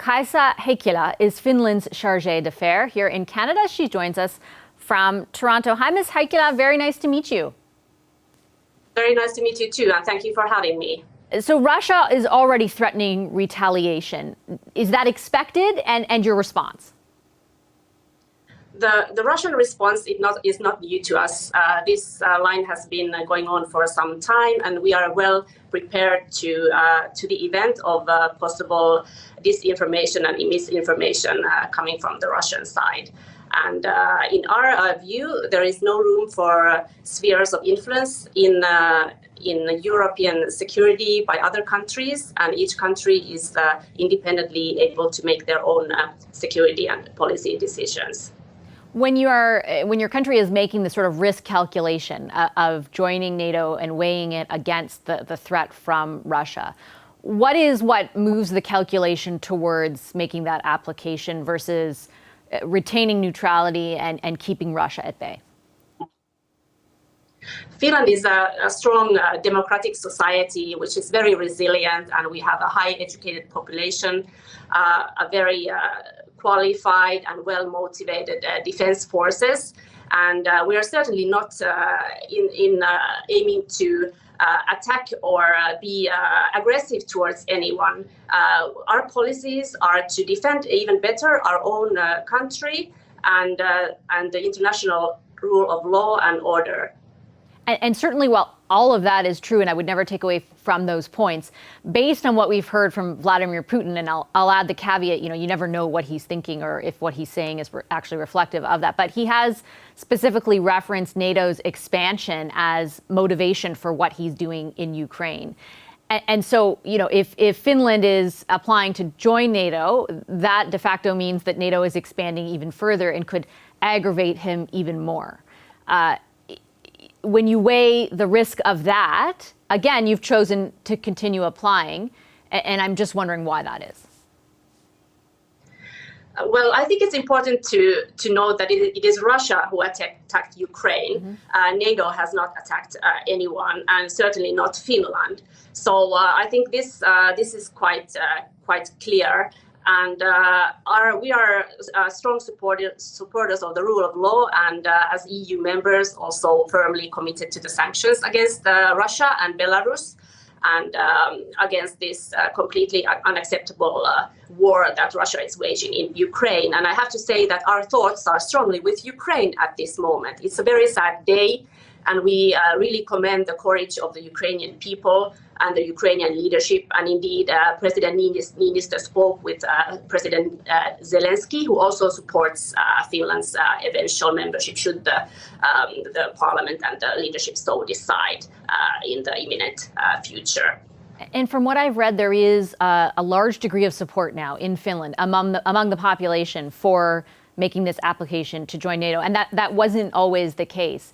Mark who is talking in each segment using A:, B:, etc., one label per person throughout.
A: Kaisa Heikkilä is Finland's Chargé d'Affaires here in Canada. She joins us from Toronto. Hi, Ms. Heikkilä. Very nice to meet you.
B: Very nice to meet you too, and thank you for having me.
A: So Russia is already threatening retaliation. Is that expected, and your response?
B: The Russian response is not new to us. This line has been going on for some time, and we are well prepared to the event of possible disinformation and misinformation coming from the Russian side. And in our view, there is no room for spheres of influence in European security by other countries, and each country is independently able to make their own security and policy decisions.
A: When your country is making the sort of risk calculation of joining NATO and weighing it against the threat from Russia, what moves the calculation towards making that application versus retaining neutrality and keeping Russia at bay?
B: Finland is a strong democratic society which is very resilient, and we have a high educated population, a very qualified and well-motivated defense forces, and we are certainly not aiming to attack or be aggressive towards anyone. Our policies are to defend even better our own country and the international rule of law and order.
A: And certainly, while all of that is true, and I would never take away from those points, based on what we've heard from Vladimir Putin, and I'll add the caveat, you never know what he's thinking or if what he's saying is actually reflective of that. But he has specifically referenced NATO's expansion as motivation for what he's doing in Ukraine. And so, if Finland is applying to join NATO, that de facto means that NATO is expanding even further and could aggravate him even more. When you weigh the risk of that, again, you've chosen to continue applying, and I'm just wondering why that is.
B: Well, I think it's important to note that it is Russia who attacked Ukraine. Mm-hmm. NATO has not attacked anyone, and certainly not Finland. So I think this is quite clear. And we are strong supporters of the rule of law, and as EU members also firmly committed to the sanctions against Russia and Belarus, and against this completely unacceptable war that Russia is waging in Ukraine. And I have to say that our thoughts are strongly with Ukraine at this moment. It's a very sad day, and we really commend the courage of the Ukrainian people and the Ukrainian leadership. And indeed, President Niinistö spoke with President Zelensky, who also supports Finland's eventual membership should the parliament and the leadership so decide in the imminent future.
A: And from what I've read, there is a large degree of support now in Finland among the population for making this application to join NATO, and that wasn't always the case.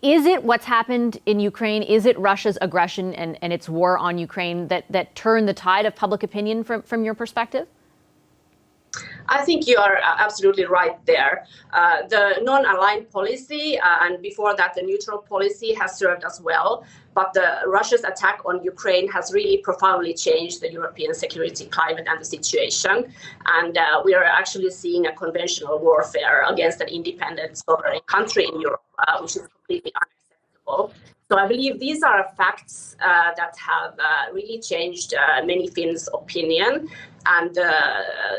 A: Is it what's happened in Ukraine? Is it Russia's aggression and its war on Ukraine that turned the tide of public opinion from your perspective?
B: I think you are absolutely right there. The non-aligned policy and before that the neutral policy has served us well, but Russia's attack on Ukraine has really profoundly changed the European security climate and the situation. And we are actually seeing a conventional warfare against an independent sovereign country in Europe, which is completely unacceptable. So I believe these are facts that have really changed many Finns' opinion, and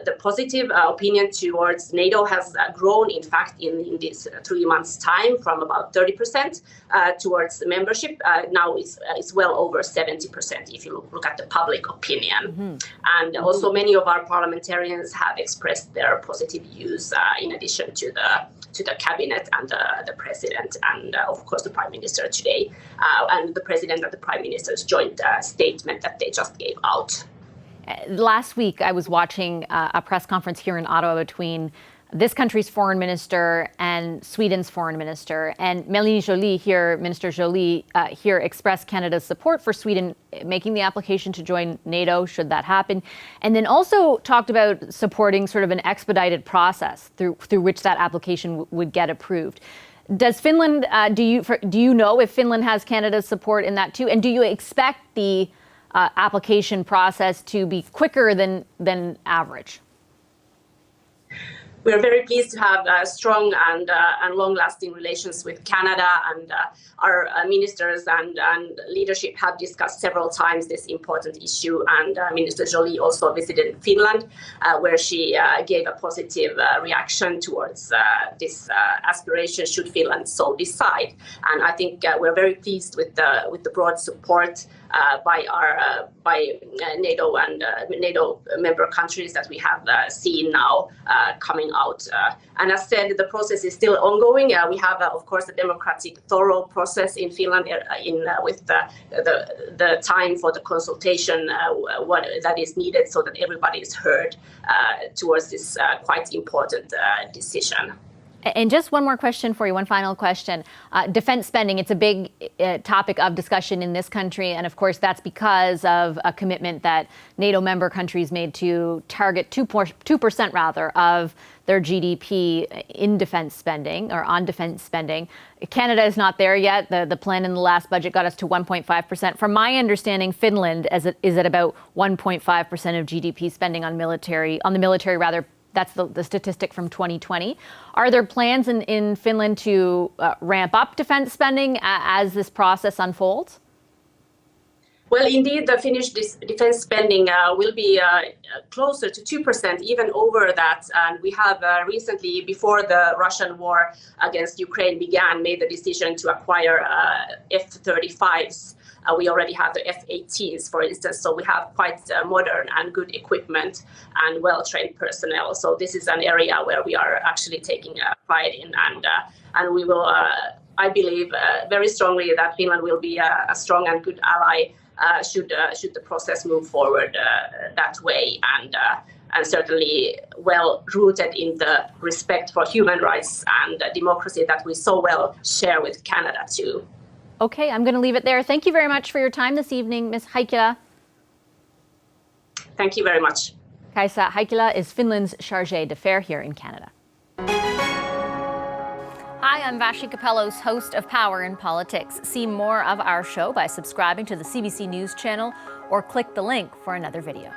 B: the positive opinion towards NATO has grown, in fact, in this 3 months' time from about 30% towards the membership. Now it's well over 70% if you look at the public opinion. Mm-hmm. And also many of our parliamentarians have expressed their positive views in addition to the cabinet and the president and of course the prime minister today and the president and the prime minister's joint statement that they just gave out.
A: Last week, I was watching a press conference here in Ottawa between this country's foreign minister and Sweden's foreign minister. And Melanie Joly here, Minister Joly here expressed Canada's support for Sweden making the application to join NATO, should that happen. And then also talked about supporting sort of an expedited process through which that application would get approved. Does Finland, do you know if Finland has Canada's support in that too? And do you expect the application process to be quicker than average?
B: We're very pleased to have strong and long-lasting relations with Canada, and our ministers and leadership have discussed several times this important issue. And Minister Joly also visited Finland, where she gave a positive reaction towards this aspiration, should Finland so decide. And I think we're very pleased with the broad support by NATO and NATO member countries that we have seen now coming out. And as said, the process is still ongoing. We have, of course, a democratic, thorough process in Finland with the time for the consultation what that is needed so that everybody is heard towards this quite important decision.
A: And just one more question for you, one final question. Defense spending, it's a big topic of discussion in this country. And of course, that's because of a commitment that NATO member countries made to target 2% rather of their GDP in defense spending or on defense spending. Canada is not there yet. The plan in the last budget got us to 1.5%. From my understanding, Finland is at about 1.5% of GDP spending on the military rather. That's the statistic from 2020. Are there plans in Finland to ramp up defense spending as this process unfolds?
B: Well, indeed, the Finnish defense spending will be closer to 2%, even over that. And we have recently, before the Russian war against Ukraine began, made the decision to acquire F-35s. We already have the F-18s, for instance, so we have quite modern and good equipment and well-trained personnel. So this is an area where we are actually taking pride in, and we will, I believe, very strongly that Finland will be a strong and good ally should the process move forward that way, and certainly well rooted in the respect for human rights and democracy that we so well share with Canada too.
A: Okay, I'm going to leave it there. Thank you very much for your time this evening, Ms. Heikkilä.
B: Thank you very much.
A: Kaisa Heikkilä is Finland's Chargé d'Affaires here in Canada. Hi, I'm Vashi Capellos, host of Power in Politics. See more of our show by subscribing to the CBC News channel or click the link for another video.